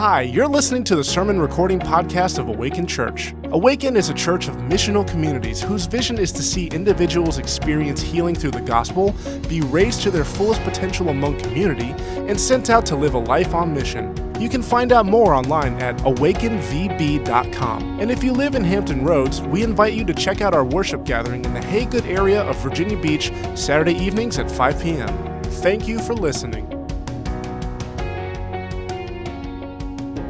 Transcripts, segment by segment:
Hi, you're listening to the sermon recording podcast of Awaken Church. Awaken is a church of missional communities whose vision is to see individuals experience healing through the gospel, be raised to their fullest potential among community, and sent out to live a life on mission. You can find out more online at awakenvb.com. And if you live in Hampton Roads, we invite you to check out our worship gathering in the Haygood area of Virginia Beach, Saturday evenings at 5 p.m. Thank you for listening.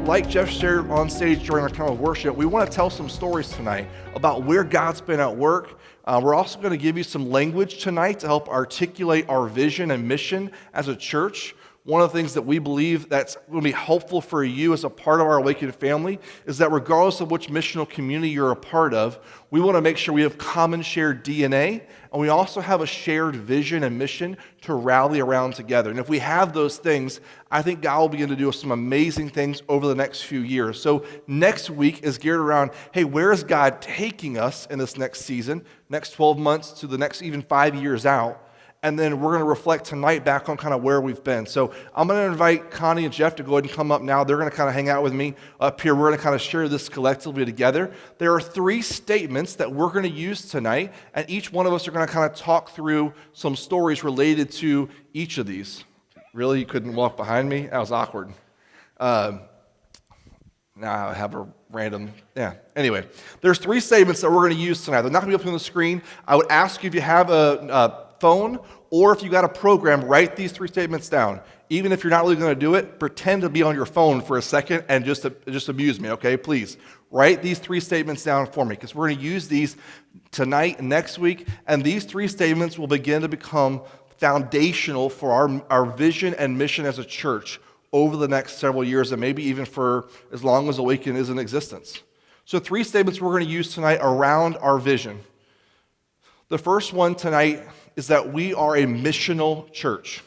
Like Jeff shared on stage during our time of worship, we want to tell some stories tonight about where God's been at work. We're also going to give you some language tonight to help articulate our vision and mission as a church. One of the things that we believe that's going to be helpful for you as a part of our Awakened family is that regardless of which missional community you're a part of, we want to make sure we have common shared DNA, and we also have a shared vision and mission to rally around together. And if we have those things, I think God will begin to do some amazing things over the next few years. So next week is geared around, hey, where is God taking us in this next season, next 12 months to the next even 5 years out? And then we're going to reflect tonight back on kind of where we've been. So I'm going to invite Connie and Jeff to go ahead and come up now. They're going to kind of hang out with me up here. We're going to kind of share this collectively together. There are 3 statements that we're going to use tonight, and each one of us are going to kind of talk through some stories related to each of these. Really? You couldn't walk behind me? That was awkward. Now I have a random, Anyway, there's 3 statements that we're going to use tonight. They're not going to be up on the screen. I would ask you if you have a phone, or if you got a program, write these 3 statements down. Even if you're not really going to do it, pretend to be on your phone for a second and just amuse me, okay? Please, write these 3 statements down for me, because we're going to use these tonight and next week, and these 3 statements will begin to become foundational for our vision and mission as a church over the next several years, and maybe even for as long as Awaken is in existence. So 3 statements we're going to use tonight around our vision. The first one tonight is that we are a missional church.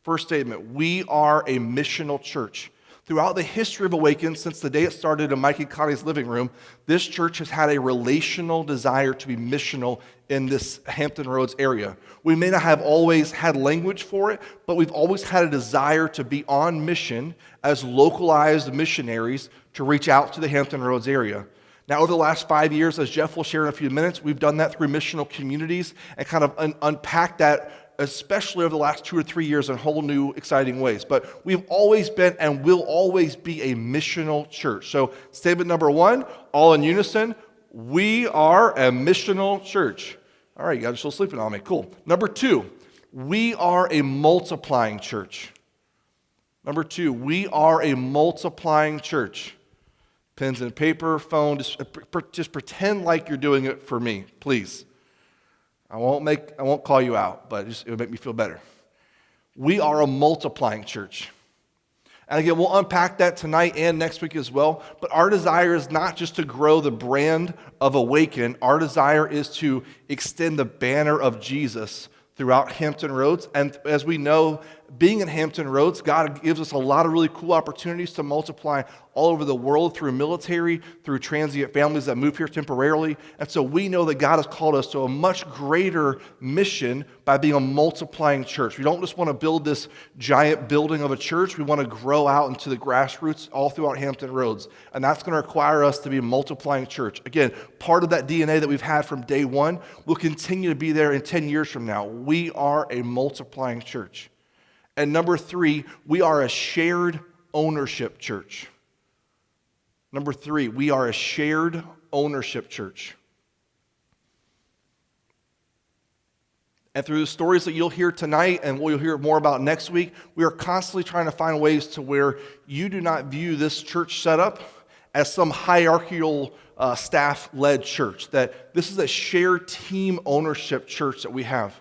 First statement, we are a missional church. Throughout the history of Awaken, since the day it started in Mike and Connie's living room, this church has had a relational desire to be missional in this Hampton Roads area. We may not have always had language for it, but we've always had a desire to be on mission as localized missionaries to reach out to the Hampton Roads area. Now, over the last 5 years, as Jeff will share in a few minutes, we've done that through missional communities and kind of unpacked that, especially over the last 2 or 3 years, in whole new, exciting ways. But we've always been and will always be a missional church. So, statement number 1, all in unison, we are a missional church. All right, you guys are still sleeping on me. Cool. Number 2, we are a multiplying church. Number 2, we are a multiplying church. Pens and paper, phone, just pretend like you're doing it for me, please. I won't call you out, but it would make me feel better. We are a multiplying church. And again, we'll unpack that tonight and next week as well. But our desire is not just to grow the brand of Awaken. Our desire is to extend the banner of Jesus throughout Hampton Roads. And as we know, being in Hampton Roads, God gives us a lot of really cool opportunities to multiply all over the world through military, through transient families that move here temporarily. And so we know that God has called us to a much greater mission by being a multiplying church. We don't just want to build this giant building of a church. We want to grow out into the grassroots all throughout Hampton Roads. And that's going to require us to be a multiplying church. Again, part of that DNA that we've had from day one will continue to be there in 10 years from now. We are a multiplying church. And number 3, we are a shared ownership church. Number 3, we are a shared ownership church. And through the stories that you'll hear tonight and what you'll hear more about next week, we are constantly trying to find ways to where you do not view this church setup as some hierarchical staff-led church, that this is a shared team ownership church that we have.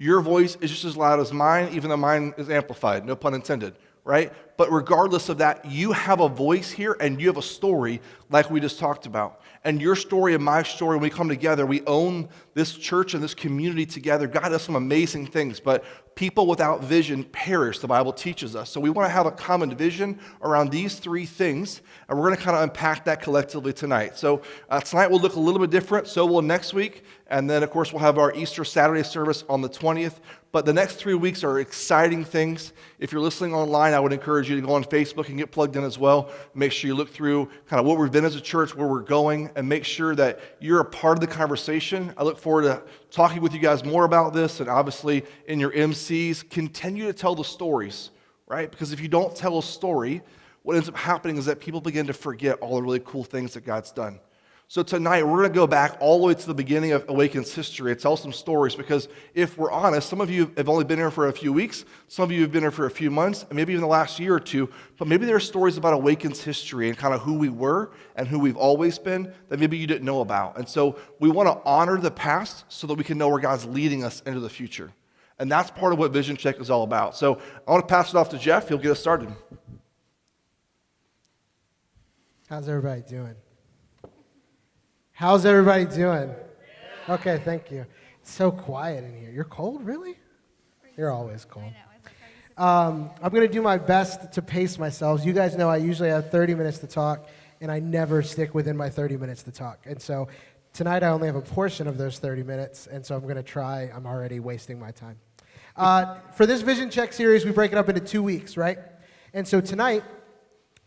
Your voice is just as loud as mine, even though mine is amplified, no pun intended, right? But regardless of that, you have a voice here and you have a story like we just talked about. And your story and my story, when we come together, we own this church and this community together. God does some amazing things, but people without vision perish, the Bible teaches us. So we want to have a common vision around these 3 things, and we're going to kind of unpack that collectively tonight. So tonight will look a little bit different, so will next week. And then, of course, we'll have our Easter Saturday service on the 20th. But the next 3 weeks are exciting things. If you're listening online, I would encourage you to go on Facebook and get plugged in as well. Make sure you look through kind of what we've been as a church, where we're going, and make sure that you're a part of the conversation. I look forward to talking with you guys more about this, and obviously in your MCs, continue to tell the stories, right? Because if you don't tell a story, what ends up happening is that people begin to forget all the really cool things that God's done. So tonight, we're going to go back all the way to the beginning of Awaken's history and tell some stories, because if we're honest, some of you have only been here for a few weeks, some of you have been here for a few months, and maybe even the last year or two, but maybe there are stories about Awaken's history and kind of who we were and who we've always been that maybe you didn't know about. And so we want to honor the past so that we can know where God's leading us into the future. And that's part of what Vision Check is all about. So I want to pass it off to Jeff. He'll get us started. How's everybody doing? How's everybody doing? Okay, thank you. It's so quiet in here. You're cold, really? You're always cold. I'm going to do my best to pace myself. You guys know I usually have 30 minutes to talk, and I never stick within my 30 minutes to talk. And so tonight I only have a portion of those 30 minutes, and so I'm going to try. I'm already wasting my time. For this Vision Check series, we break it up into 2 weeks, right? And so tonight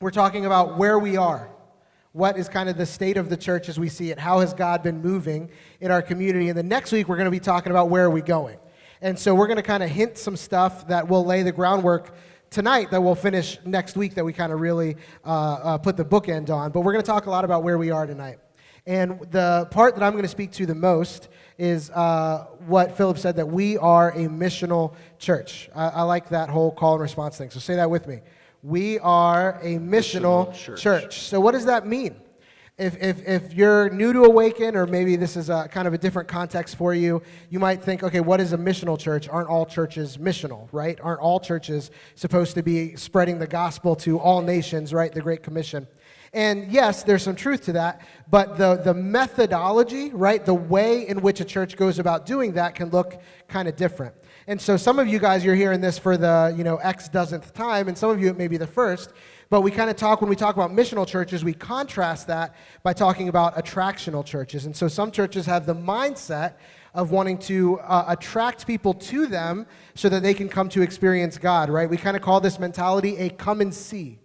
we're talking about where we are. What is kind of the state of the church as we see it? How has God been moving in our community? And the next week, we're going to be talking about where are we going. And so we're going to kind of hint some stuff that will lay the groundwork tonight that we'll finish next week, that we kind of really put the bookend on. But we're going to talk a lot about where we are tonight. And the part that I'm going to speak to the most is what Philip said, that we are a missional church. I like that whole call and response thing. So say that with me. We are a missional church. So what does that mean? If you're new to Awaken, or maybe this is a kind of a different context for you, you might think, okay, what is a missional church? Aren't all churches missional, right? Aren't all churches supposed to be spreading the gospel to all nations, right? The Great Commission. And yes, there's some truth to that, but the methodology, right, the way in which a church goes about doing that can look kind of different. And so some of you guys, you're hearing this for the, X dozenth time, and some of you it may be the first, but we kind of when we talk about missional churches, we contrast that by talking about attractional churches. And so some churches have the mindset of wanting to attract people to them so that they can come to experience God, right? We kind of call this mentality a come and see.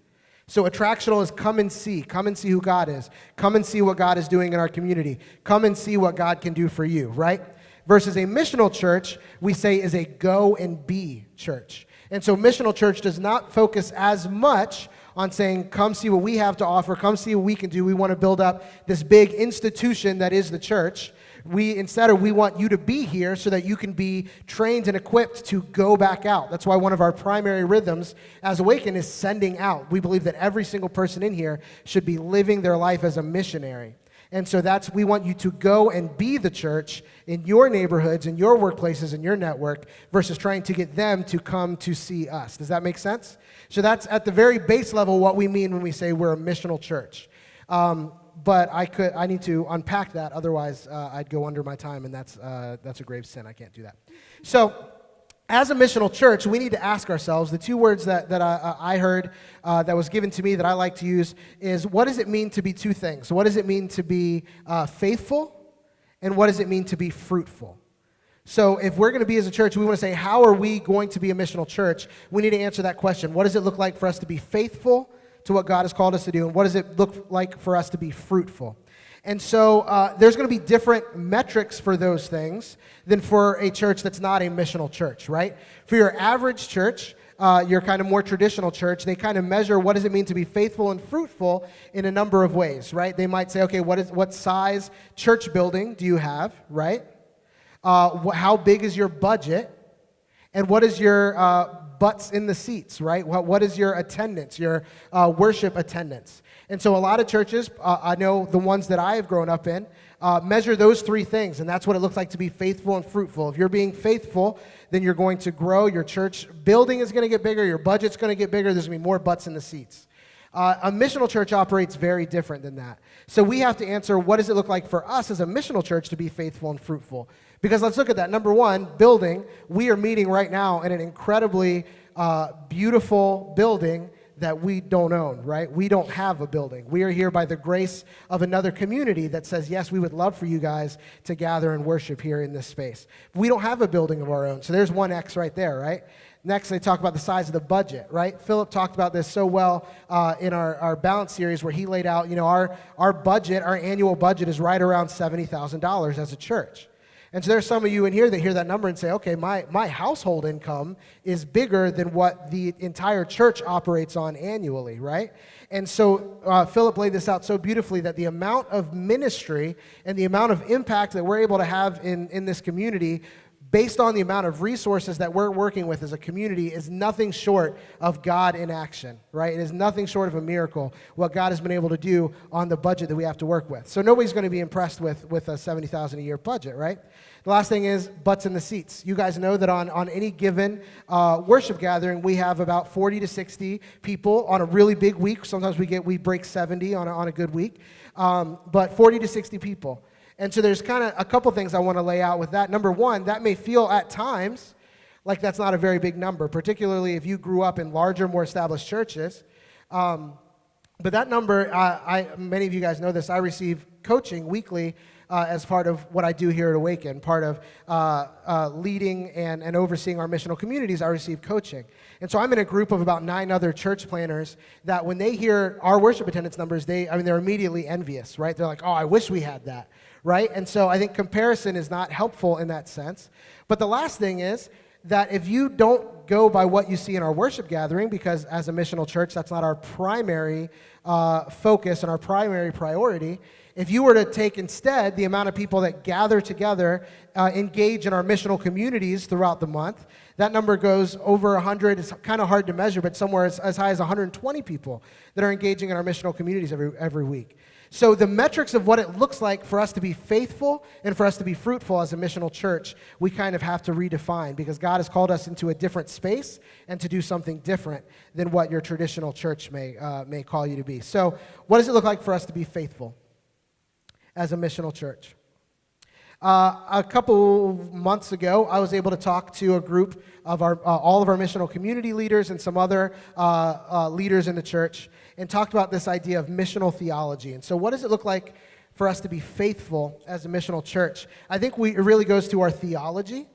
So attractional is come and see who God is, come and see what God is doing in our community, come and see what God can do for you, right? Versus a missional church, we say, is a go and be church. And so missional church does not focus as much on saying, come see what we have to offer, come see what we can do. We want to build up this big institution that is the church. We want you to be here so that you can be trained and equipped to go back out. That's why one of our primary rhythms as Awaken is sending out. We believe that every single person in here should be living their life as a missionary. And so we want you to go and be the church in your neighborhoods, in your workplaces, in your network, versus trying to get them to come to see us. Does that make sense? So that's at the very base level what we mean when we say we're a missional church. But I need to unpack that, otherwise I'd go under my time, and that's a grave sin. I can't do that. So as a missional church, we need to ask ourselves, the two words that I heard that was given to me that I like to use is, what does it mean to be two things? What does it mean to be faithful, and what does it mean to be fruitful? So if we're going to be as a church, we want to say, how are we going to be a missional church? We need to answer that question. What does it look like for us to be faithful to what God has called us to do, and what does it look like for us to be fruitful? And so there's going to be different metrics for those things than for a church that's not a missional church, right? For your average church, your kind of more traditional church, they kind of measure what does it mean to be faithful and fruitful in a number of ways, right? They might say, okay, what size church building do you have, right? How big is your budget? And what is your butts in the seats, right? What is your attendance, your worship attendance? And so a lot of churches, I know the ones that I have grown up in, measure those three things, and that's what it looks like to be faithful and fruitful. If you're being faithful, then you're going to grow. Your church building is going to get bigger. Your budget's going to get bigger. There's going to be more butts in the seats. A missional church operates very different than that. So we have to answer, what does it look like for us as a missional church to be faithful and fruitful? Because let's look at that. Number one, building. We are meeting right now in an incredibly beautiful building that we don't own, right? We don't have a building. We are here by the grace of another community that says, yes, we would love for you guys to gather and worship here in this space. We don't have a building of our own. So there's one X right there, right? Next, they talk about the size of the budget, right? Philip talked about this so well in our balance series where he laid out, our budget, our annual budget is right around $70,000 as a church. And so there's some of you in here that hear that number and say, okay, my household income is bigger than what the entire church operates on annually, right? And so Philip laid this out so beautifully that the amount of ministry and the amount of impact that we're able to have in this community based on the amount of resources that we're working with as a community is nothing short of God in action, right? It is nothing short of a miracle what God has been able to do on the budget that we have to work with. So nobody's going to be impressed with a $70,000 a year budget, right? The last thing is butts in the seats. You guys know that on any given worship gathering, we have about 40 to 60 people on a really big week. Sometimes we break 70 on a good week, but 40 to 60 people. And so there's kind of a couple things I want to lay out with that. Number one, that may feel at times like that's not a very big number, particularly if you grew up in larger, more established churches. But that number, many of you guys know this, I receive coaching weekly as part of what I do here at Awaken. Part of leading and overseeing our missional communities, I receive coaching. And so I'm in a group of about 9 other church planners that when they hear our worship attendance numbers, they're immediately envious, right? They're like, oh, I wish we had that, right? And so I think comparison is not helpful in that sense. But the last thing is that if you don't go by what you see in our worship gathering, because as a missional church, that's not our primary focus and our primary priority. If you were to take instead the amount of people that gather together, engage in our missional communities throughout the month, that number goes over 100. It's kind of hard to measure, but somewhere as high as 120 people that are engaging in our missional communities every week. So the metrics of what it looks like for us to be faithful and for us to be fruitful as a missional church, we kind of have to redefine because God has called us into a different space and to do something different than what your traditional church may call you to be. So what does it look like for us to be faithful as a missional church? A couple months ago, I was able to talk to a group of all of our missional community leaders and some other leaders in the church and talked about this idea of missional theology. And so what does it look like for us to be faithful as a missional church? I think it really goes to our theology,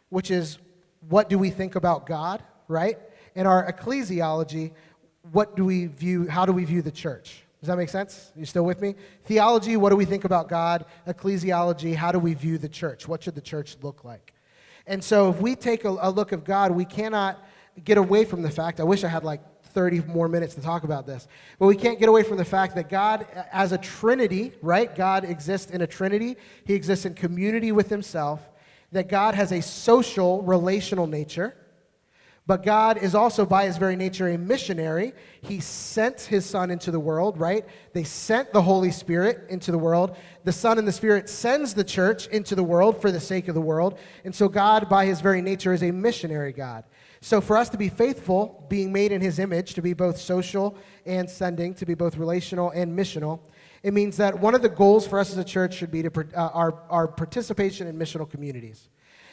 which is what do we think about God, right? And our ecclesiology, how do we view the church? Does that make sense? Are you still with me? Theology, what do we think about God? Ecclesiology, how do we view the church? What should the church look like? And so if we take a look of God, we cannot get away from the fact, I wish I had like 30 more minutes to talk about this, but we can't get away from the fact that God as a Trinity, right? God exists in a Trinity. He exists in community with himself, that God has a social, relational nature. But God is also, by his very nature, a missionary. He sent his Son into the world, right? They sent the Holy Spirit into the world. The Son and the Spirit sends the church into the world for the sake of the world. And so God, by his very nature, is a missionary God. So for us to be faithful, being made in his image, to be both social and sending, to be both relational and missional, it means that one of the goals for us as a church should be our participation in missional communities.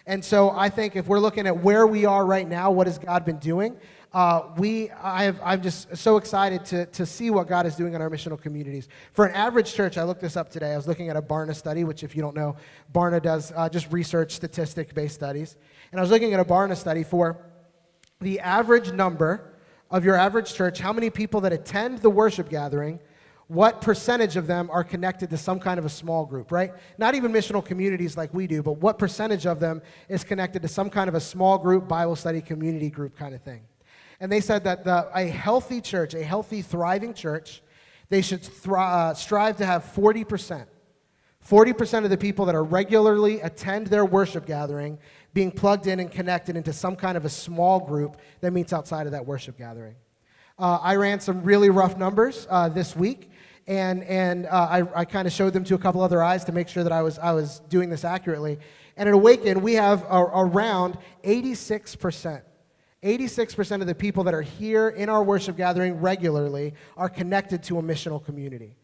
And so I think if we're looking at where we are right now, what has God been doing, I'm just so excited to see what God is doing in our missional communities. For an average church, I looked this up today. I was looking at a Barna study, which if you don't know, Barna does just research, statistic-based studies. And I was looking at a Barna study for the average number of your average church, how many people that attend the worship gathering, what percentage of them are connected to some kind of a small group, right? Not even missional communities like we do, but what percentage of them is connected to some kind of a small group, Bible study, community group kind of thing. And they said that a healthy church, a healthy, thriving church, they should strive to have 40%. 40% of the people that are regularly attend their worship gathering being plugged in and connected into some kind of a small group that meets outside of that worship gathering. I ran some really rough numbers this week, and I kind of showed them to a couple other eyes to make sure that I was doing this accurately. And at Awaken, we have around 86%. 86% of the people that are here in our worship gathering regularly are connected to a missional community.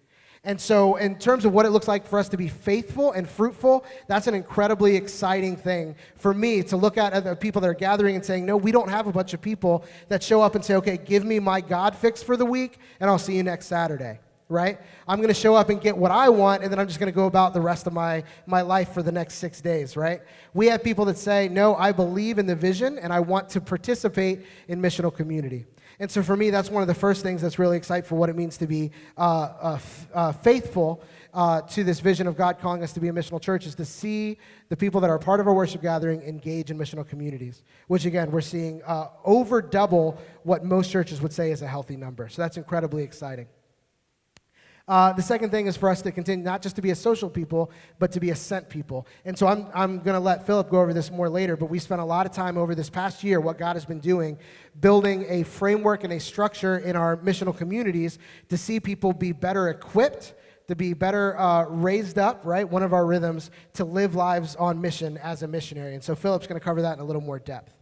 And so in terms of what it looks like for us to be faithful and fruitful, that's an incredibly exciting thing for me to look at the people that are gathering and saying, no, we don't have a bunch of people that show up and say, okay, give me my God fix for the week, and I'll see you next Saturday, right? I'm going to show up and get what I want, and then I'm just going to go about the rest of my life for the next 6 days, right? We have people that say, no, I believe in the vision, and I want to participate in missional community. And so for me, that's one of the first things that's really exciting for what it means to be faithful to this vision of God calling us to be a missional church, is to see the people that are part of our worship gathering engage in missional communities, which again, we're seeing over double what most churches would say is a healthy number. So that's incredibly exciting. The second thing is for us to continue not just to be a social people, but to be a sent people. And so I'm going to let Philip go over this more later, but we spent a lot of time over this past year, what God has been doing, building a framework and a structure in our missional communities to see people be better equipped, to be better raised up, right? One of our rhythms, to live lives on mission as a missionary. And so Philip's going to cover that in a little more depth.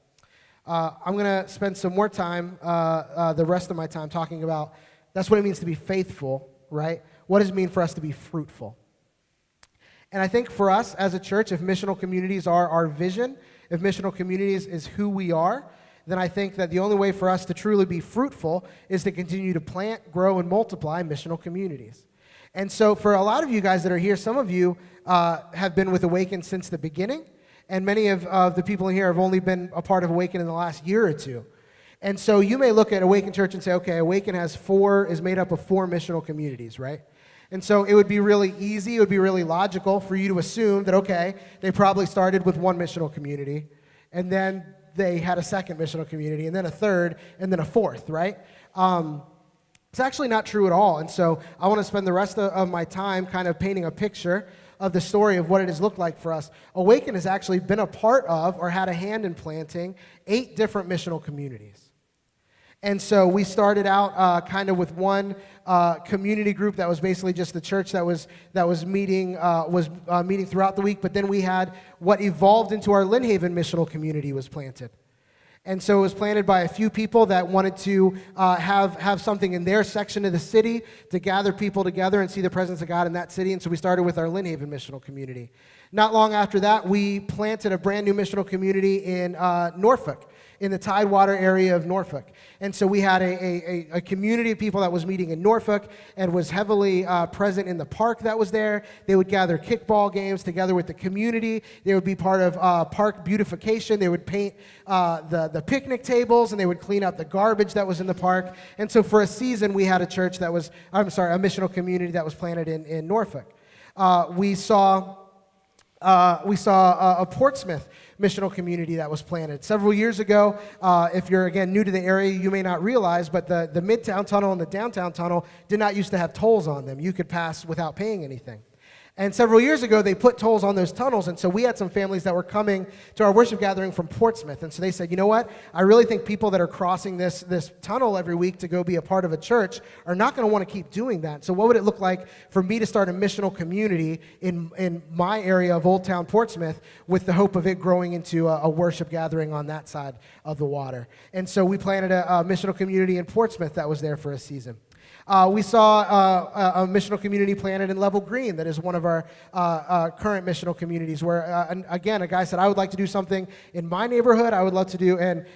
I'm going to spend some more time, the rest of my time, talking about that's what it means to be faithful, right? What does it mean for us to be fruitful? And I think for us as a church, if missional communities are our vision, if missional communities is who we are, then I think that the only way for us to truly be fruitful is to continue to plant, grow, and multiply missional communities. And so for a lot of you guys that are here, some of you have been with Awaken since the beginning, and many of the people in here have only been a part of Awaken in the last year or two. And so you may look at Awaken Church and say, okay, Awaken is made up of 4 missional communities, right? And so it would be really easy, it would be really logical for you to assume that, okay, they probably started with 1 missional community, and then they had a second missional community, and then a third, and then a fourth, right? It's actually not true at all. And so I want to spend the rest of my time kind of painting a picture of the story of what it has looked like for us. Awaken has actually been a part of or had a hand in planting 8 different missional communities. And so we started out kind of with one community group that was basically just the church that was meeting throughout the week. But then we had what evolved into our Lynn Haven missional community was planted. And so it was planted by a few people that wanted to have something in their section of the city to gather people together and see the presence of God in that city. And so we started with our Lynn Haven missional community. Not long after that, we planted a brand new missional community in Norfolk, in the Tidewater area of Norfolk. And so we had a community of people that was meeting in Norfolk and was heavily present in the park that was there. They would gather kickball games together with the community. They would be part of park beautification. They would paint the picnic tables, and they would clean up the garbage that was in the park. And so for a season, we had a missional community that was planted in Norfolk. We saw a Portsmouth missional community that was planted. Several years ago, if you're, again, new to the area, you may not realize, but the Midtown Tunnel and the Downtown Tunnel did not used to have tolls on them. You could pass without paying anything. And several years ago, they put tolls on those tunnels, and so we had some families that were coming to our worship gathering from Portsmouth, and so they said, you know what, I really think people that are crossing this tunnel every week to go be a part of a church are not going to want to keep doing that. So what would it look like for me to start a missional community in my area of Old Town Portsmouth with the hope of it growing into a worship gathering on that side of the water? And so we planted a missional community in Portsmouth that was there for a season. We saw a missional community planted in Level Green that is one of our current missional communities where, again, a guy said, I would like to do something in my neighborhood. I would love to do, and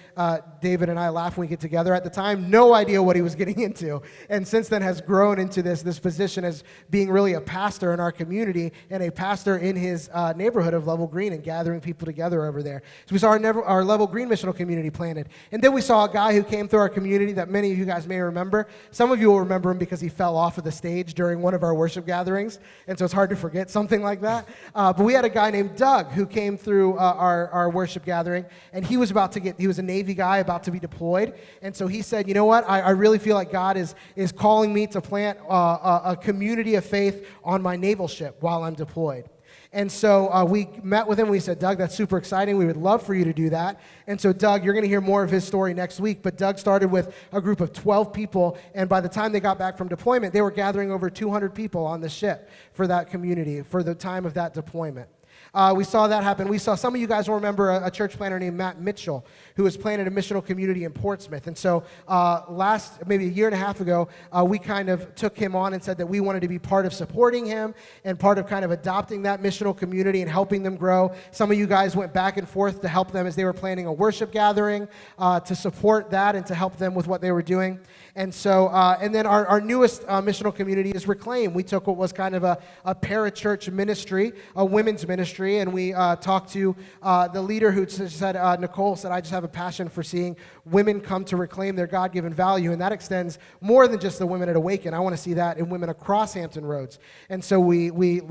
David and I laugh when we get together. At the time, no idea what he was getting into. And since then has grown into this position as being really a pastor in our community and a pastor in his neighborhood of Level Green and gathering people together over there. So we saw our Level Green missional community planted. And then we saw a guy who came through our community that many of you guys may remember. Some of you will remember him because he fell off of the stage during one of our worship gatherings, and so it's hard to forget something like that. But we had a guy named Doug who came through our worship gathering, and he was a Navy guy about to be deployed, and so he said, you know what, I really feel like God is calling me to plant a community of faith on my naval ship while I'm deployed. And so we met with him. We said, Doug, that's super exciting. We would love for you to do that. And so, Doug, you're going to hear more of his story next week. But Doug started with a group of 12 people. And by the time they got back from deployment, they were gathering over 200 people on the ship for that community for the time of that deployment. We saw that happen. We saw, some of you guys will remember a church planter named Matt Mitchell, who has planted a missional community in Portsmouth. And so maybe a year and a half ago, we kind of took him on and said that we wanted to be part of supporting him and part of kind of adopting that missional community and helping them grow. Some of you guys went back and forth to help them as they were planning a worship gathering, to support that and to help them with what they were doing. And so, and then our newest missional community is Reclaim. We took what was kind of a parachurch ministry, a women's ministry, and we talked to the leader who said, Nicole said, I just have a passion for seeing women come to reclaim their God-given value, and that extends more than just the women at Awaken. I want to see that in women across Hampton Roads. And so we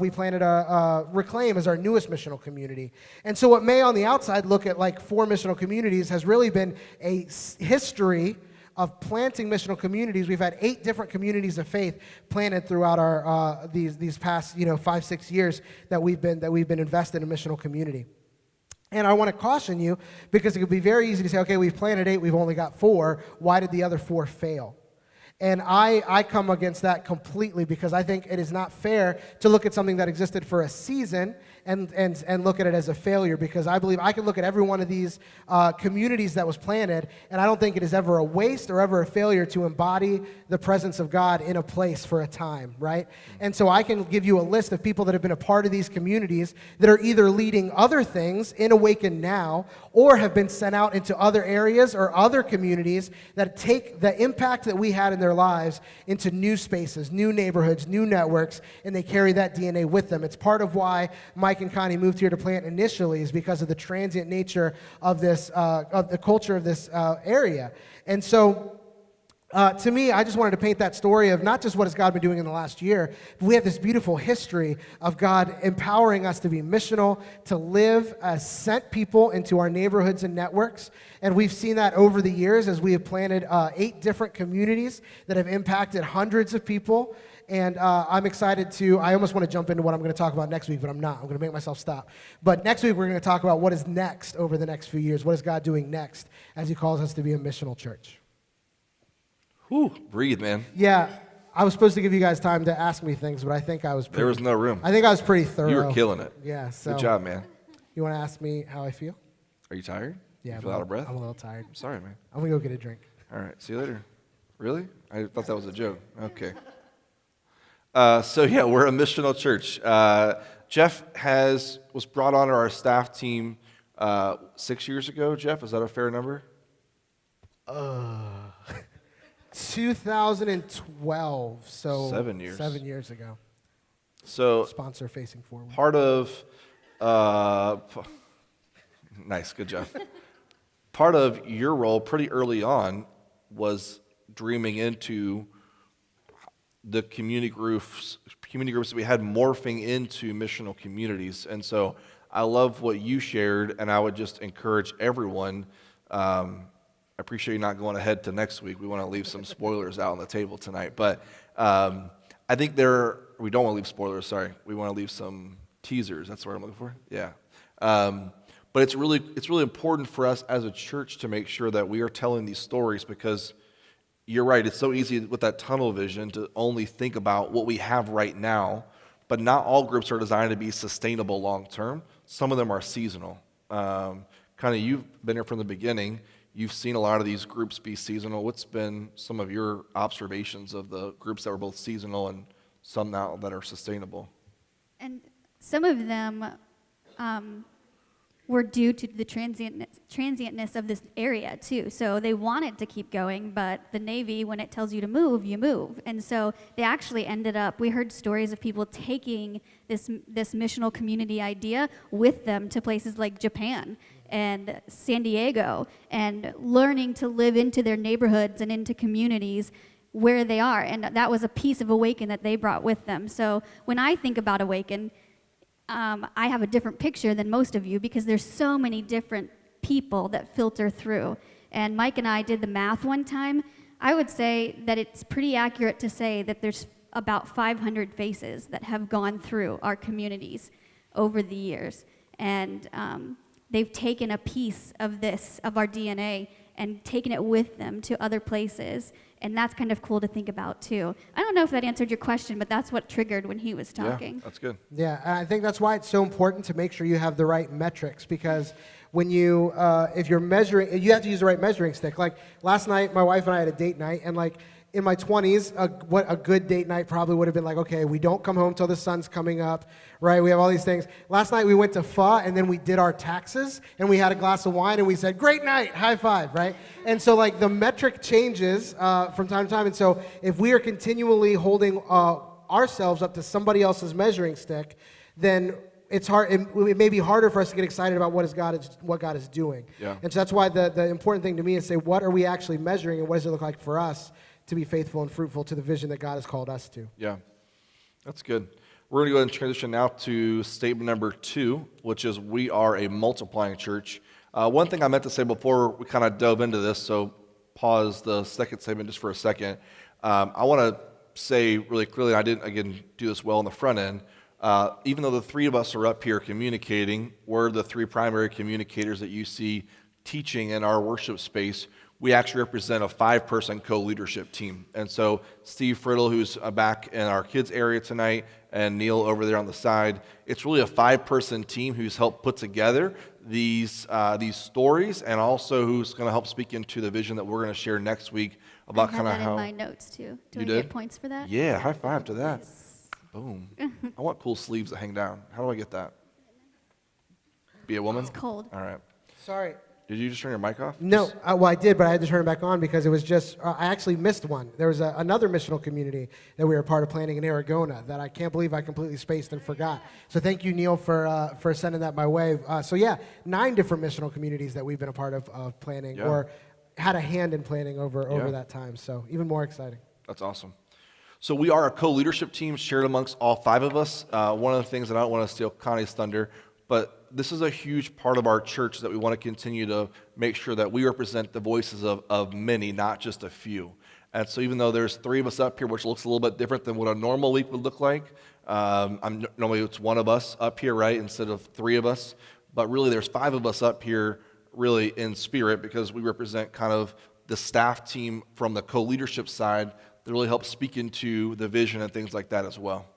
planted a Reclaim as our newest missional community. And so what may on the outside look at like 4 missional communities has really been a history of planting missional communities. We've had 8 different communities of faith planted throughout our these past 5-6 years that we've been invested in a missional community. And I want to caution you, because it could be very easy to say, okay, we've planted 8, we've only got 4. Why did the other 4 fail? And I come against that completely, because I think it is not fair to look at something that existed for a season and look at it as a failure, because I believe I can look at every one of these communities that was planted, and I don't think it is ever a waste or ever a failure to embody the presence of God in a place for a time, right? And so I can give you a list of people that have been a part of these communities that are either leading other things in Awaken now, or have been sent out into other areas or other communities that take the impact that we had in their lives into new spaces, new neighborhoods, new networks, and they carry that DNA with them. It's part of why Mike and Connie moved here to plant initially, is because of the transient nature of this, of the culture of this area. And so, to me, I just wanted to paint that story of not just what has God been doing in the last year, but we have this beautiful history of God empowering us to be missional, to live as sent people into our neighborhoods and networks. And we've seen that over the years as we have planted 8 different communities that have impacted hundreds of people. And I'm excited I almost want to jump into what I'm going to talk about next week, but I'm not. I'm going to make myself stop. But next week, we're going to talk about what is next over the next few years. What is God doing next as he calls us to be a missional church? Whew, breathe, man. Yeah, I was supposed to give you guys time to ask me things, but I think I was There was no room. I think I was pretty thorough. You were killing it. Yeah, so. Good job, man. You want to ask me how I feel? Are you tired? Yeah. You feel out of breath? I'm a little tired. I'm sorry, man. I'm going to go get a drink. All right, see you later. Really? I thought that was a joke. Okay. So yeah, we're a missional church. Jeff was brought onto our staff team 6 years ago. Jeff, is that a fair number? 2012, so 7 years. 7 years ago. So Sponsor facing forward. part of, nice, good job. Part of your role pretty early on was dreaming into the community groups that we had morphing into missional communities. And so I love what you shared, and I would just encourage everyone. I appreciate you not going ahead to next week. We want to leave some spoilers out on the table tonight. But I think we don't want to leave spoilers, sorry. We want to leave some teasers. That's what I'm looking for? Yeah. But it's really important for us as a church to make sure that we are telling these stories, because you're right, it's so easy with that tunnel vision to only think about what we have right now, but not all groups are designed to be sustainable long term. Some of them are seasonal. Kind of, you've been here from the beginning. You've seen a lot of these groups be seasonal. What's been some of your observations of the groups that were both seasonal and some now that are sustainable? And some of them were due to the transientness of this area too. So they wanted to keep going, but the Navy, when it tells you to move, you move. And so they actually ended up, we heard stories of people taking this missional community idea with them to places like Japan and San Diego, and learning to live into their neighborhoods and into communities where they are. And that was a piece of Awaken that they brought with them. So when I think about Awaken, I have a different picture than most of you, because there's so many different people that filter through. And Mike and I did the math one time. I would say that it's pretty accurate to say that there's about 500 faces that have gone through our communities over the years. And they've taken a piece of our DNA and taken it with them to other places. And that's kind of cool to think about too. I don't know if that answered your question, but that's what triggered when he was talking. Yeah, that's good. Yeah, and I think that's why it's so important to make sure you have the right metrics, because when you, if you're measuring, you have to use the right measuring stick. Like last night, my wife and I had a date night, and like in my 20s, what a good date night probably would have been like, okay, we don't come home till the sun's coming up, right? We have all these things. Last night we went to pho, and then we did our taxes, and we had a glass of wine, and we said, great night, high five, right? And so like the metric changes from time to time, and so if we are continually holding ourselves up to somebody else's measuring stick, then it's hard. It may be harder for us to get excited about what God is doing. Yeah. And so that's why the important thing to me is say, what are we actually measuring, and what does it look like for us to be faithful and fruitful to the vision that God has called us to? Yeah, that's good. We're going to go ahead and transition now to statement number 2, which is we are a multiplying church. One thing I meant to say before we kind of dove into this, so pause the second statement just for a second. I want to say really clearly, I didn't, again, do this well on the front end. Even though the three of us are up here communicating, we're the three primary communicators that you see teaching in our worship space. We actually represent a 5-person co-leadership team. And so Steve Friddle, who's back in our kids area tonight, and Neil over there on the side, it's really a 5-person team who's helped put together these stories, and also who's going to help speak into the vision that we're going to share next week about kind of how. I had that in my notes too. Do You I did? get points for that? Yeah, high five to that. Boom. I want cool sleeves that hang down. How do I get that? Be a woman? It's cold. All right. Sorry. Did you just turn your mic off? No, well, I did, but I had to turn it back on because it was just, I actually missed one. There was another missional community that we were part of planning in Aragona that I can't believe I completely spaced and forgot. So thank you, Neil, for sending that my way. So yeah, 9 different missional communities that we've been a part of planning, or had a hand in planning over that time. So even more exciting. That's awesome. So we are a co-leadership team shared amongst all 5 of us. One of the things that I don't want to steal Connie's thunder, but this is a huge part of our church that we want to continue to make sure that we represent the voices of many, not just a few. And so even though there's 3 of us up here, which looks a little bit different than what a normal week would look like, normally it's 1 of us up here, right, instead of 3 of us. But really there's 5 of us up here really in spirit, because we represent kind of the staff team from the co-leadership side that really helps speak into the vision and things like that as well.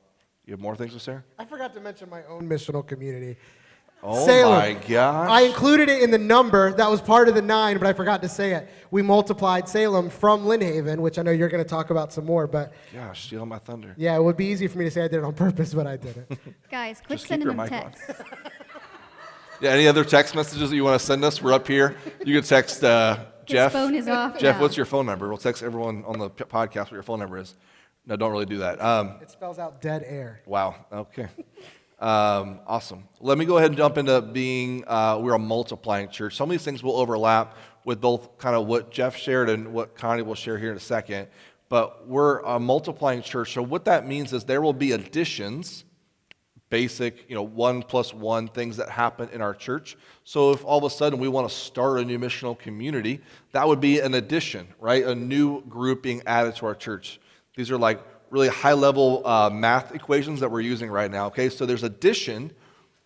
You have more things to say? I forgot to mention my own missional community. Oh Salem. my gosh. I included it in the number. That was part of the 9, but I forgot to say it. We multiplied Salem from Lynn Haven, which I know you're going to talk about some more, but Gosh, stealing my thunder. yeah, it would be easy for me to say I did it on purpose, but I didn't. Guys, quit Just keep sending your them mic on. texts. Yeah, any other text messages that you want to send us? We're up here. You can text Jeff. His phone is off. Jeff, now. what's your phone number? We'll text everyone on the podcast what your phone number is. No, don't really do that. It spells out dead air. Wow, okay. Awesome. Let me go ahead and jump into being, we're a multiplying church. Some of these things will overlap with both kind of what Jeff shared and what Connie will share here in a second. But we're a multiplying church. So what that means is there will be additions, basic, 1 + 1 things that happen in our church. So if all of a sudden we want to start a new missional community, that would be an addition, right? A new group being added to our church. These are like really high-level math equations that we're using right now, okay? So there's addition,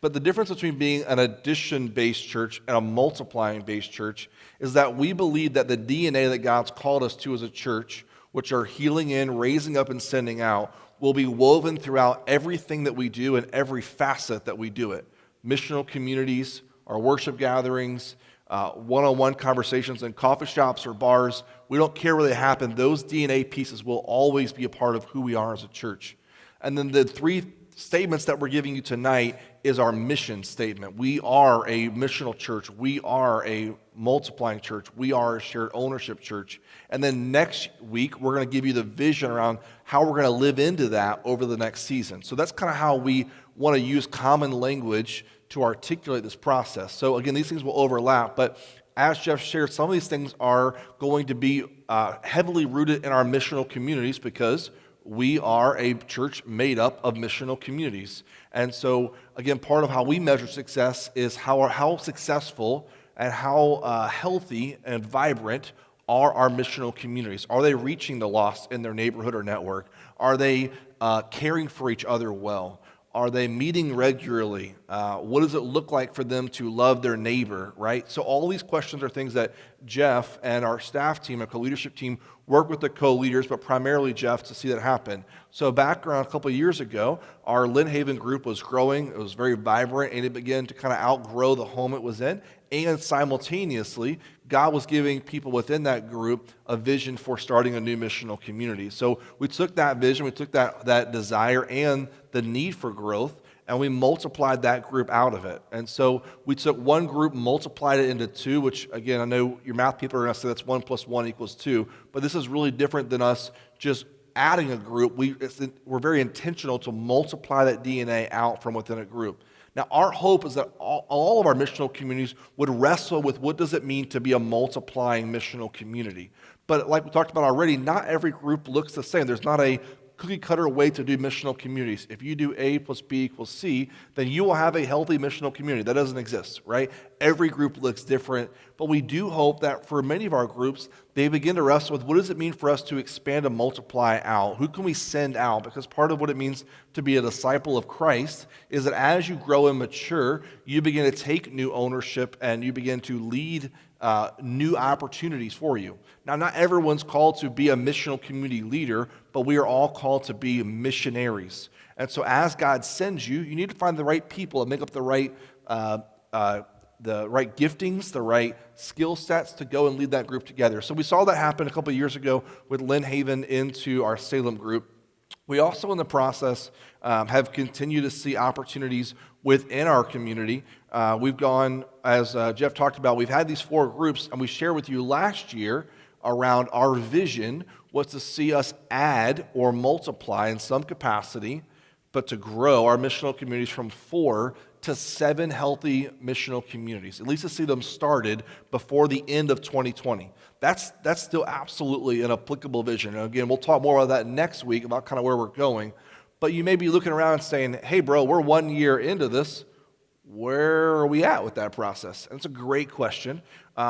but the difference between being an addition-based church and a multiplying-based church is that we believe that the DNA that God's called us to as a church, which are healing in, raising up, and sending out, will be woven throughout everything that we do and every facet that we do it. Missional communities, our worship gatherings, one-on-one conversations in coffee shops or bars. We don't care where they happen. Those DNA pieces will always be a part of who we are as a church. And then the 3 statements that we're giving you tonight is our mission statement. We are a missional church. We are a multiplying church. We are a shared ownership church. And then next week, we're going to give you the vision around how we're going to live into that over the next season. So that's kind of how we want to use common language to articulate this process. So again, these things will overlap, but as Jeff shared, some of these things are going to be heavily rooted in our missional communities because we are a church made up of missional communities. And so again, part of how we measure success is how successful and how healthy and vibrant are our missional communities. Are they reaching the lost in their neighborhood or network? Are they caring for each other well? Are they meeting regularly? What does it look like for them to love their neighbor, right? So all these questions are things that Jeff and our staff team, our co-leadership team, work with the co-leaders, but primarily Jeff, to see that happen. So back around a couple of years ago, our Lynn Haven group was growing. It was very vibrant, and it began to kind of outgrow the home it was in. And simultaneously, God was giving people within that group a vision for starting a new missional community. So we took that vision, we took that desire and the need for growth, and we multiplied that group out of it. And so we took one group, multiplied it into two, which, again, I know your math people are going to say that's 1 + 1 = 2, but this is really different than us just adding a group. We're very intentional to multiply that DNA out from within a group. Now, our hope is that all of our missional communities would wrestle with what does it mean to be a multiplying missional community. But like we talked about already, not every group looks the same. There's not a cookie-cutter way to do missional communities. If you do A + B = C, then you will have a healthy missional community. That doesn't exist, right? Every group looks different, but we do hope that for many of our groups, they begin to wrestle with what does it mean for us to expand and multiply out? Who can we send out? Because part of what it means to be a disciple of Christ is that as you grow and mature, you begin to take new ownership and you begin to lead new opportunities for you. Now, not everyone's called to be a missional community leader, but we are all called to be missionaries. And so as God sends you, you need to find the right people and make up the right giftings, the right skill sets to go and lead that group together. So we saw that happen a couple of years ago with Lynn Haven into our Salem group. We also, in the process, have continued to see opportunities within our community. We've gone, as Jeff talked about, we've had these 4 groups, and we shared with you last year around our vision was to see us add or multiply in some capacity, but to grow our missional communities from 4 to 7 healthy missional communities, at least to see them started before the end of 2020. That's still absolutely an applicable vision. And again, we'll talk more about that next week, about kind of where we're going. But you may be looking around and saying, hey, bro, we're 1 year into this. Where are we at with that process? And it's a great question.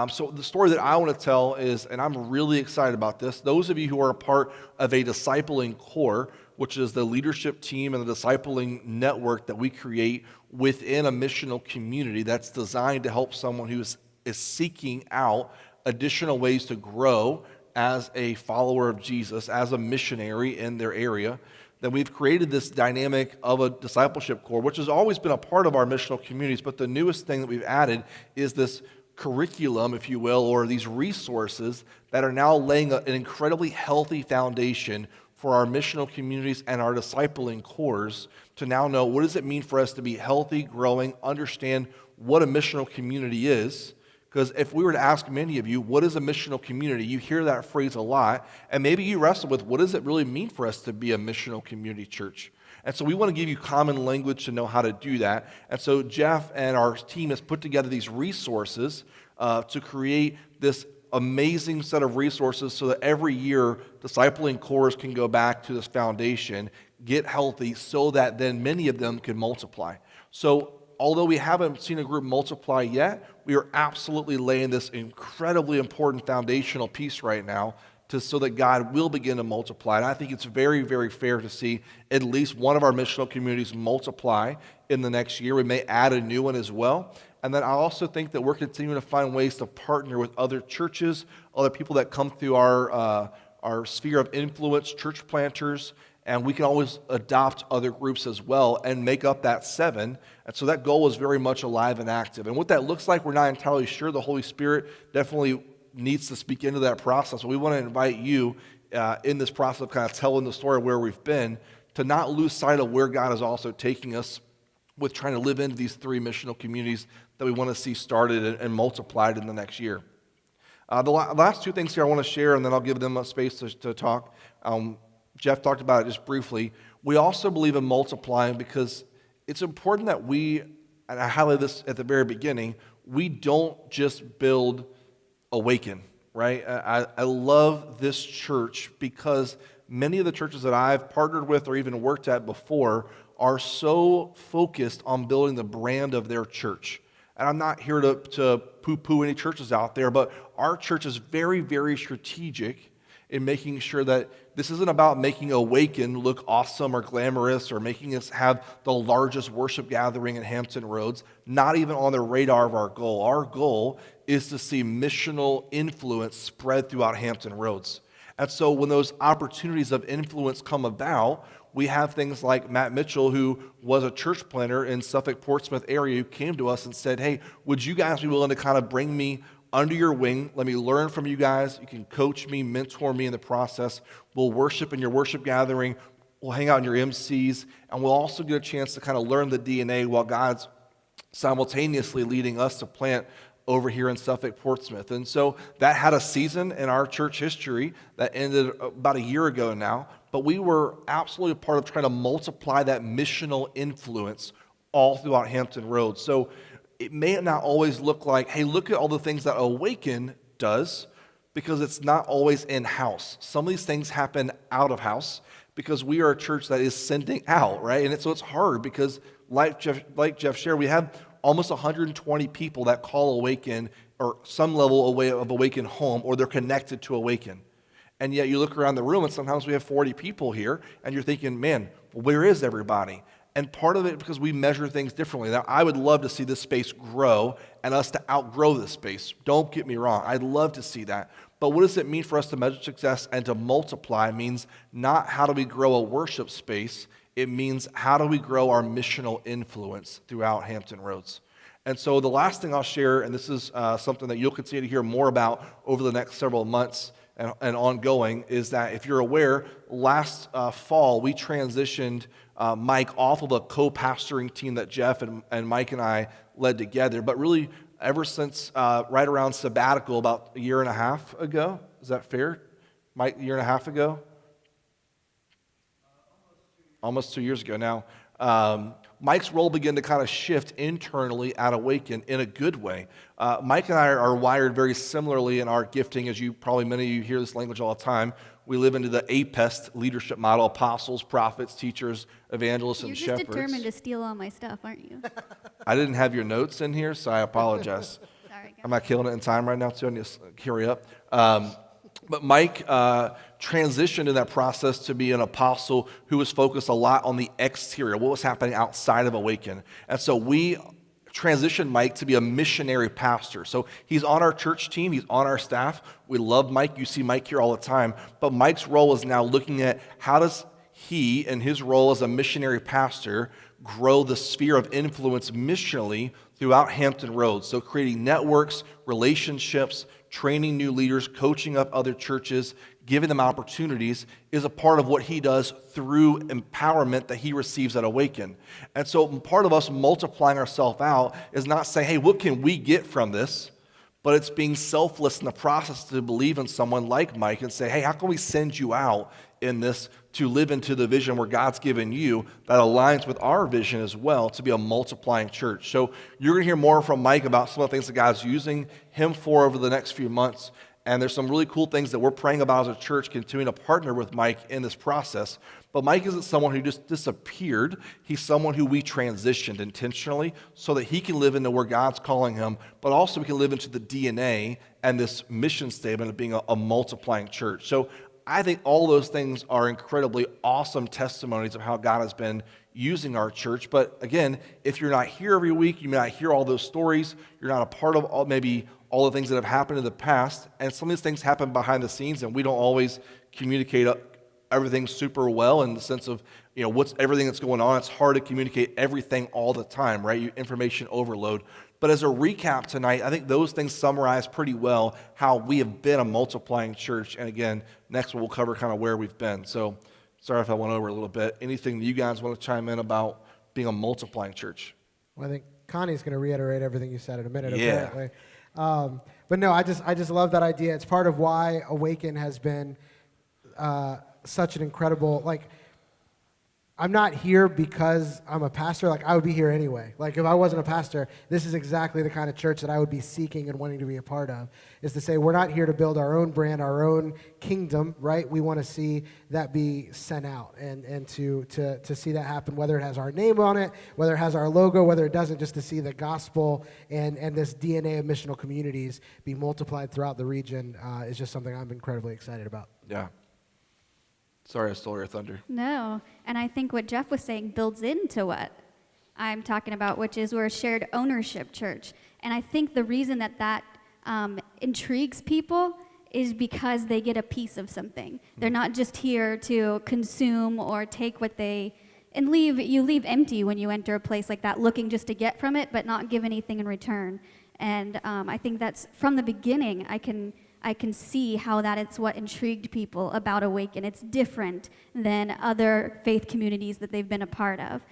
So the story that I want to tell is, and I'm really excited about this, those of you who are a part of a discipling core, which is the leadership team and the discipling network that we create within a missional community that's designed to help someone who is seeking out additional ways to grow as a follower of Jesus, as a missionary in their area, then we've created this dynamic of a discipleship core, which has always been a part of our missional communities, but the newest thing that we've added is this curriculum, if you will, or these resources that are now laying an incredibly healthy foundation for our missional communities and our discipling cores to now know what does it mean for us to be healthy, growing, understand what a missional community is. Because if we were to ask many of you, what is a missional community? You hear that phrase a lot, and maybe you wrestle with what does it really mean for us to be a missional community church? And so we want to give you common language to know how to do that. And so Jeff and our team has put together these resources to create this amazing set of resources so that every year discipling cores can go back to this foundation, get healthy, so that then many of them can multiply. So although we haven't seen a group multiply yet, we are absolutely laying this incredibly important foundational piece right now so that God will begin to multiply. And I think it's very, very fair to see at least one of our missional communities multiply in the next year. We may add a new one as well. And then I also think that we're continuing to find ways to partner with other churches, other people that come through our sphere of influence, church planters, and we can always adopt other groups as well and make up that 7. And so that goal is very much alive and active. And what that looks like, we're not entirely sure. The Holy Spirit definitely needs to speak into that process. So we want to invite you in this process of kind of telling the story of where we've been to not lose sight of where God is also taking us with trying to live into these 3 missional communities that we want to see started and multiplied in the next year. The last 2 things here I want to share, and then I'll give them a space to talk. Jeff talked about it just briefly. We also believe in multiplying because it's important that we, and I highlighted this at the very beginning, we don't just build Awaken, right? I love this church because many of the churches that I've partnered with or even worked at before are so focused on building the brand of their church. And I'm not here to poo-poo any churches out there, but our church is very, very strategic in making sure that this isn't about making Awaken look awesome or glamorous or making us have the largest worship gathering in Hampton Roads, not even on the radar of our goal. Our goal is to see missional influence spread throughout Hampton Roads. And so when those opportunities of influence come about, we have things like Matt Mitchell, who was a church planter in Suffolk Portsmouth area, who came to us and said, hey, would you guys be willing to kind of bring me under your wing? Let me learn from you guys. You can coach me, mentor me in the process. We'll worship in your worship gathering. We'll hang out in your MCs. And we'll also get a chance to kind of learn the DNA while God's simultaneously leading us to plant over here in Suffolk Portsmouth. And so that had a season in our church history that ended about a year ago now. But we were absolutely a part of trying to multiply that missional influence all throughout Hampton Roads. So it may not always look like, hey, look at all the things that Awaken does, because it's not always in-house. Some of these things happen out of house because we are a church that is sending out, right? And so it's hard because like Jeff shared, we have almost 120 people that call Awaken or some level of Awaken home, or they're connected to Awaken. And yet you look around the room and sometimes we have 40 people here and you're thinking, man, where is everybody? And part of it because we measure things differently. Now, I would love to see this space grow and us to outgrow this space. Don't get me wrong. I'd love to see that. But what does it mean for us to measure success and to multiply? It means not how do we grow a worship space. It means how do we grow our missional influence throughout Hampton Roads. And so the last thing I'll share, and this is something that you'll continue to hear more about over the next several months and ongoing, is that if you're aware, last fall we transitioned Mike off of a co-pastoring team that Jeff and Mike and I led together. But really, ever since right around sabbatical about a year and a half ago, is that fair? Mike, a year and a half ago? Almost 2 years ago now. Mike's role began to kind of shift internally at Awaken in a good way. Mike and I are wired very similarly in our gifting, as many of you hear this language all the time. We live into the APEST leadership model: apostles, prophets, teachers, evangelists, and shepherds. You're just determined to steal all my stuff, aren't you? I didn't have your notes in here, so I apologize. Sorry, guys. Am I killing it in time right now, too? I need to hurry up. But Mike transitioned in that process to be an apostle who was focused a lot on the exterior, what was happening outside of Awaken. And so we transitioned Mike to be a missionary pastor. So he's on our church team, he's on our staff. We love Mike. You see Mike here all the time. But Mike's role is now looking at how does he, in his role as a missionary pastor, grow the sphere of influence missionally throughout Hampton Roads. So creating networks, relationships, training new leaders, coaching up other churches, giving them opportunities is a part of what he does through empowerment that he receives at Awaken. And so part of us multiplying ourselves out is not saying, hey, what can we get from this? But it's being selfless in the process to believe in someone like Mike and say, hey, how can we send you out in this to live into the vision where God's given you that aligns with our vision as well to be a multiplying church. So you're going to hear more from Mike about some of the things that God's using him for over the next few months. And there's some really cool things that we're praying about as a church, continuing to partner with Mike in this process. But Mike isn't someone who just disappeared. He's someone who we transitioned intentionally so that he can live into where God's calling him, but also we can live into the DNA and this mission statement of being a multiplying church. So I think all those things are incredibly awesome testimonies of how God has been using our church. But again, if you're not here every week, you may not hear all those stories. You're not a part of all the things that have happened in the past. And some of these things happen behind the scenes, and we don't always communicate everything super well in the sense of, what's everything that's going on. It's hard to communicate everything all the time, right? Information overload. But as a recap tonight, I think those things summarize pretty well how we have been a multiplying church. And again, next we'll cover kind of where we've been. So sorry if I went over a little bit. Anything that you guys want to chime in about being a multiplying church? Well, I think Connie's going to reiterate everything you said in a minute, Yeah. apparently. But no, I just love that idea. It's part of why Awaken has been such an incredible, I'm not here because I'm a pastor. Like, I would be here anyway. Like, if I wasn't a pastor, this is exactly the kind of church that I would be seeking and wanting to be a part of, is to say we're not here to build our own brand, our own kingdom, right? We want to see that be sent out and to see that happen, whether it has our name on it, whether it has our logo, whether it doesn't, just to see the gospel and this DNA of missional communities be multiplied throughout the region is just something I'm incredibly excited about. Yeah. Sorry, I stole your thunder. No, and I think what Jeff was saying builds into what I'm talking about, which is we're a shared ownership church. And I think the reason that intrigues people is because they get a piece of something. They're not just here to consume or take what they, and you leave empty when you enter a place like that, looking just to get from it, but not give anything in return. And I think that's, from the beginning, I can see how that is what intrigued people about Awaken. It's different than other faith communities that they've been a part of.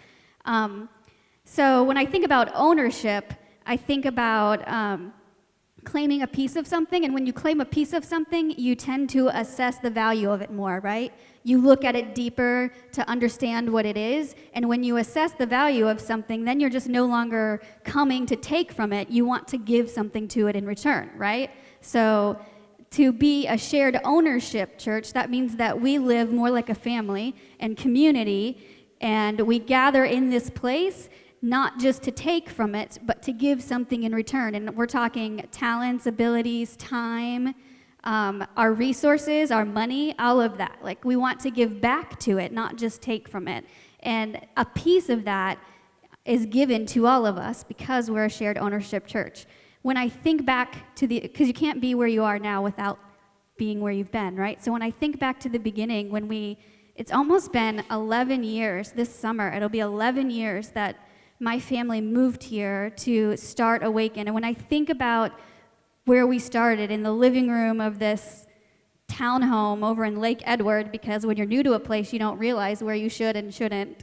So when I think about ownership, I think about claiming a piece of something. And when you claim a piece of something, you tend to assess the value of it more, right? You look at it deeper to understand what it is. And when you assess the value of something, then you're just no longer coming to take from it. You want to give something to it in return, right? So to be a shared ownership church, that means that we live more like a family and community, and we gather in this place not just to take from it, but to give something in return. And we're talking talents, abilities, time, our resources, our money, all of that. Like, we want to give back to it, not just take from it. And a piece of that is given to all of us because we're a shared ownership church. When I think back to because you can't be where you are now without being where you've been, right? So when I think back to the beginning, it's almost been 11 years this summer. It'll be 11 years that my family moved here to start Awaken. And when I think about where we started in the living room of this townhome over in Lake Edward, because when you're new to a place, you don't realize where you should and shouldn't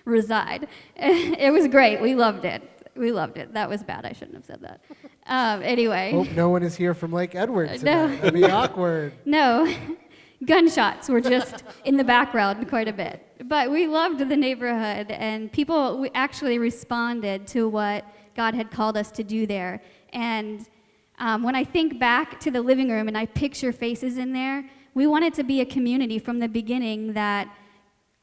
reside. It was great. We loved it. That was bad. I shouldn't have said that. Anyway. Hope no one is here from Lake Edward today. No. That'd be awkward. No. Gunshots were just in the background quite a bit. But we loved the neighborhood, and people actually responded to what God had called us to do there. And when I think back to the living room and I picture faces in there, we wanted to be a community from the beginning that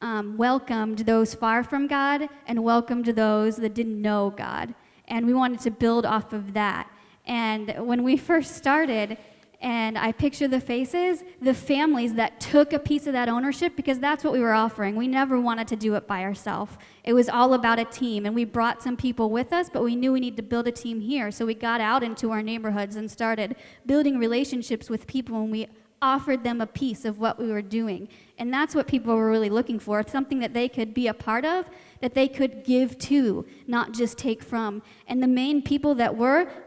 welcomed those far from God and welcomed those that didn't know God. And we wanted to build off of that. And when we first started, and I picture the faces, the families that took a piece of that ownership, because that's what we were offering. We never wanted to do it by ourselves. It was all about a team, and we brought some people with us, but we knew we needed to build a team here. So we got out into our neighborhoods and started building relationships with people, and we offered them a piece of what we were doing. And that's what people were really looking for, something that they could be a part of, that they could give to, not just take from. And the main people that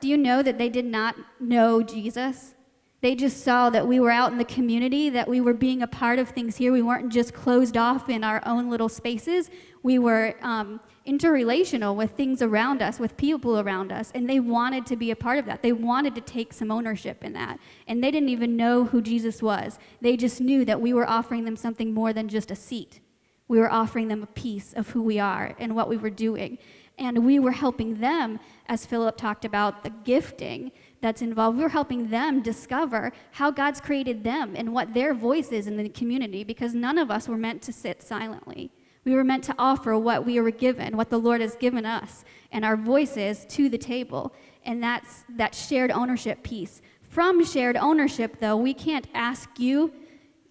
do you know that they did not know Jesus? They just saw that we were out in the community, that we were being a part of things here. We weren't just closed off in our own little spaces. We were interrelational with things around us, with people around us, and they wanted to be a part of that. They wanted to take some ownership in that. And they didn't even know who Jesus was. They just knew that we were offering them something more than just a seat. We were offering them a piece of who we are and what we were doing. And we were helping them, as Philip talked about, the gifting that's involved. We were helping them discover how God's created them and what their voice is in the community, because none of us were meant to sit silently. We were meant to offer what we were given, what the Lord has given us, and our voices to the table. And that's that shared ownership piece. From shared ownership, though, we can't ask you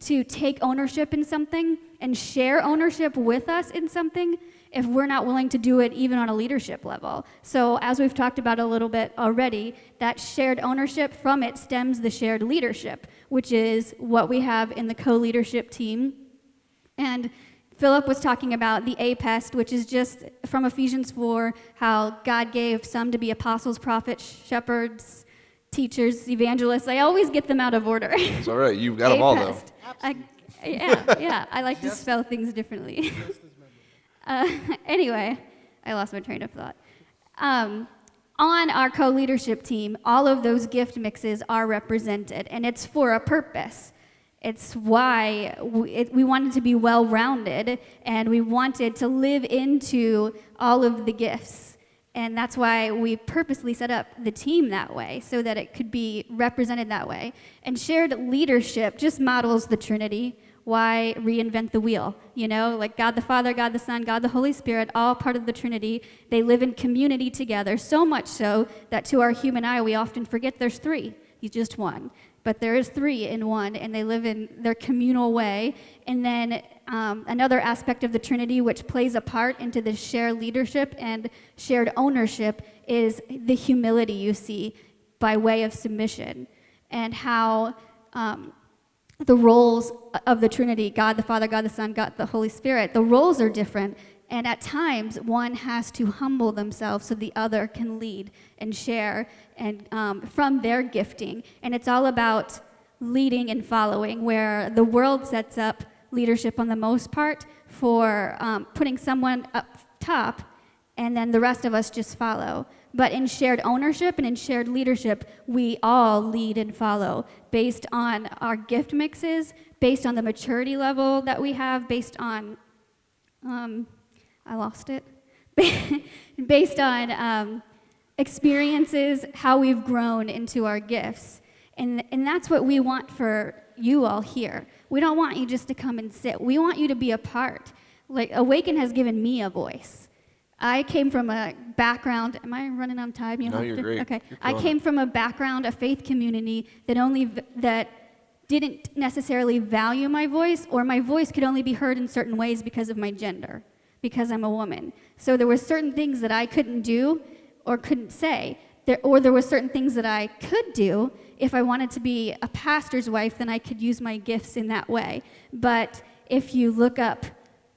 to take ownership in something and share ownership with us in something if we're not willing to do it even on a leadership level. So as we've talked about a little bit already, that shared ownership, from it stems the shared leadership, which is what we have in the co-leadership team. And Philip was talking about the APEST, which is just from Ephesians 4, how God gave some to be apostles, prophets, shepherds, teachers, evangelists. I always get them out of order. It's all right. You've got them all, though. Yeah. I like to spell things differently. Anyway, I lost my train of thought. On our co-leadership team, all of those gift mixes are represented, and it's for a purpose. It's why we wanted to be well-rounded, and we wanted to live into all of the gifts. And that's why we purposely set up the team that way, so that it could be represented that way. And shared leadership just models the Trinity. Why reinvent the wheel? You know, like God the Father, God the Son, God the Holy Spirit, all part of the Trinity. They live in community together, so much so that to our human eye, we often forget there's three. He's just one. But there is three in one, and they live in their communal way. And then another aspect of the Trinity, which plays a part into the shared leadership and shared ownership, is the humility you see by way of submission, and how the roles of the Trinity, God the Father, God the Son, God the Holy Spirit, the roles are different. And at times, one has to humble themselves so the other can lead and share and from their gifting. And it's all about leading and following, where the world sets up leadership on the most part for putting someone up top, and then the rest of us just follow. But in shared ownership and in shared leadership, we all lead and follow based on our gift mixes, based on the maturity level that we have, based on I lost it. Based on experiences, how we've grown into our gifts. And that's what we want for you all here. We don't want you just to come and sit. We want you to be a part. Like, Awaken has given me a voice. I came from a background, am I running on time? No, you're great. Okay. You're I came from a background, a faith community that didn't necessarily value my voice, or my voice could only be heard in certain ways because of my gender, because I'm a woman. So there were certain things that I couldn't do or couldn't say, or there were certain things that I could do. If I wanted to be a pastor's wife, then I could use my gifts in that way. But if you look up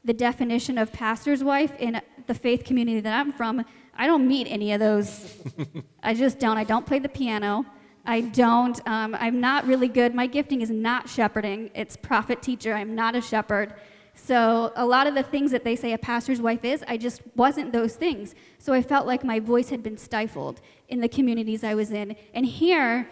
the definition of pastor's wife in the faith community that I'm from, I don't meet any of those. I just don't. I don't play the piano. I don't. I'm not really good. My gifting is not shepherding. It's prophet teacher. I'm not a shepherd. So a lot of the things that they say a pastor's wife is, I just wasn't those things. So I felt like my voice had been stifled in the communities I was in. And here,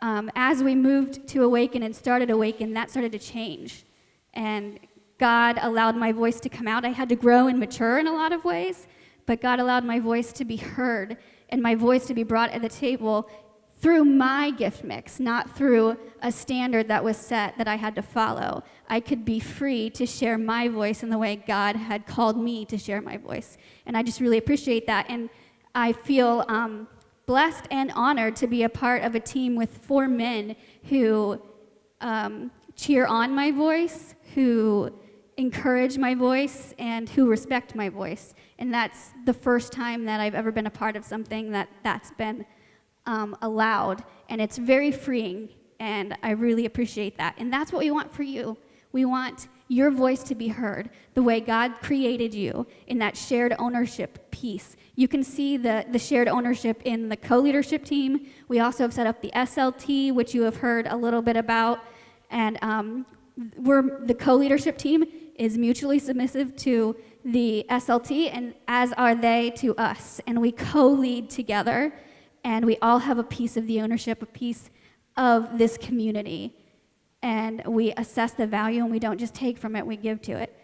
as we moved to Awaken and started Awaken, that started to change. And God allowed my voice to come out. I had to grow and mature in a lot of ways, but God allowed my voice to be heard and my voice to be brought at the table through my gift mix, not through a standard that was set that I had to follow. I could be free to share my voice in the way God had called me to share my voice. And I just really appreciate that. And I feel blessed and honored to be a part of a team with 4 men who cheer on my voice, who encourage my voice, and who respect my voice. And that's the first time that I've ever been a part of something that's been allowed. And it's very freeing, and I really appreciate that. And that's what we want for you. We want your voice to be heard the way God created you in that shared ownership piece. You can see the shared ownership in the co-leadership team. We also have set up the SLT, which you have heard a little bit about. And the co-leadership team is mutually submissive to the SLT, and as are they to us. And we co-lead together, and we all have a piece of the ownership, a piece of this community. And we assess the value, and we don't just take from it, we give to it.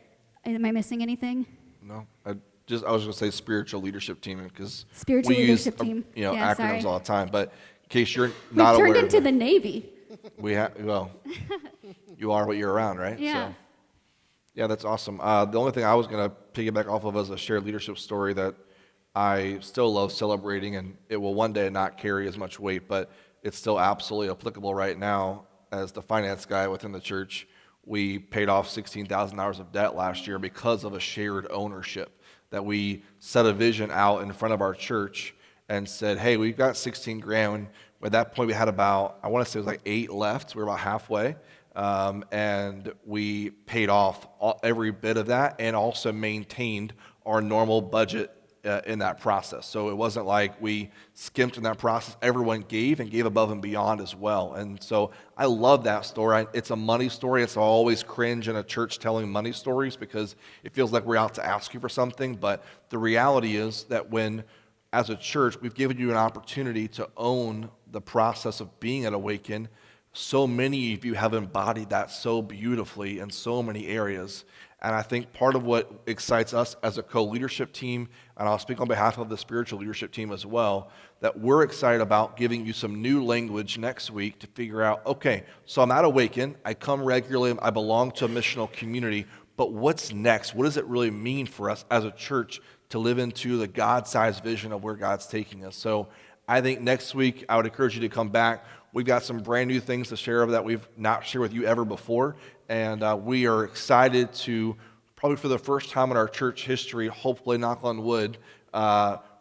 Am I missing anything? No, I was going to say spiritual leadership team, because Spiritual we use leadership team. acronyms Sorry. all the time. But in case you're not aware, we turned into the Navy. You are what you're around, right? Yeah. So, yeah, that's awesome. The only thing I was going to piggyback off of is a shared leadership story that I still love celebrating, and it will one day not carry as much weight, but it's still absolutely applicable right now. As the finance guy within the church, we paid off $16,000 of debt last year because of a shared ownership, that we set a vision out in front of our church and said, hey, we've got 16 grand. At that point, we had about, I want to say it was like 8 left. We were about halfway. And we paid off every bit of that and also maintained our normal budget in that process. So it wasn't like we skimped in that process. Everyone gave and gave above and beyond as well. And so I love that story. It's a money story. It's always cringe in a church telling money stories because it feels like we're out to ask you for something. But the reality is that when, as a church, we've given you an opportunity to own the process of being at Awaken, So many of you have embodied that so beautifully in so many areas. And I think part of what excites us as a co-leadership team, and I'll speak on behalf of the spiritual leadership team as well, that we're excited about giving you some new language next week to figure out, okay, so I'm at Awaken, I come regularly, I belong to a missional community, but what's next? What does it really mean for us as a church to live into the God-sized vision of where God's taking us? So I think next week, I would encourage you to come back. We've got some brand new things to share that we've not shared with you ever before, and we are excited to, probably for the first time in our church history, hopefully, knock on wood,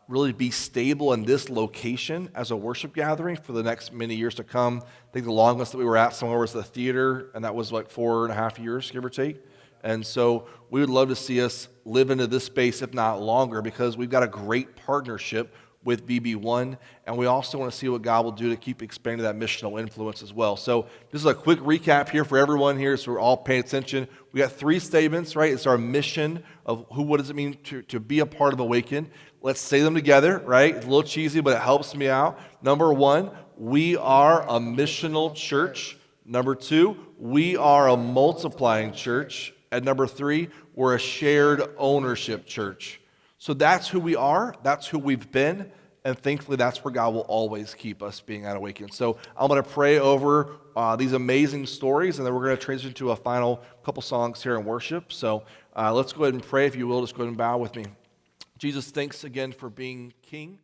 really be stable in this location as a worship gathering for the next many years to come. I think the longest that we were at somewhere was the theater, and that was like 4.5 years, give or take. And so we would love to see us live into this space, if not longer, because we've got a great partnership with VB1, and we also want to see what God will do to keep expanding that missional influence as well. So this is a quick recap here for everyone here, so we're all paying attention. We got 3 statements, right? It's our mission of what does it mean to be a part of Awaken. Let's say them together, right? It's a little cheesy, but it helps me out. Number 1, we are a missional church. Number 2, we are a multiplying church. And number 3, we're a shared ownership church. So that's who we are, that's who we've been, and thankfully that's where God will always keep us being at Awaken. So I'm going to pray over these amazing stories, and then we're going to transition to a final couple songs here in worship. So let's go ahead and pray, if you will. Just go ahead and bow with me. Jesus, thanks again for being King.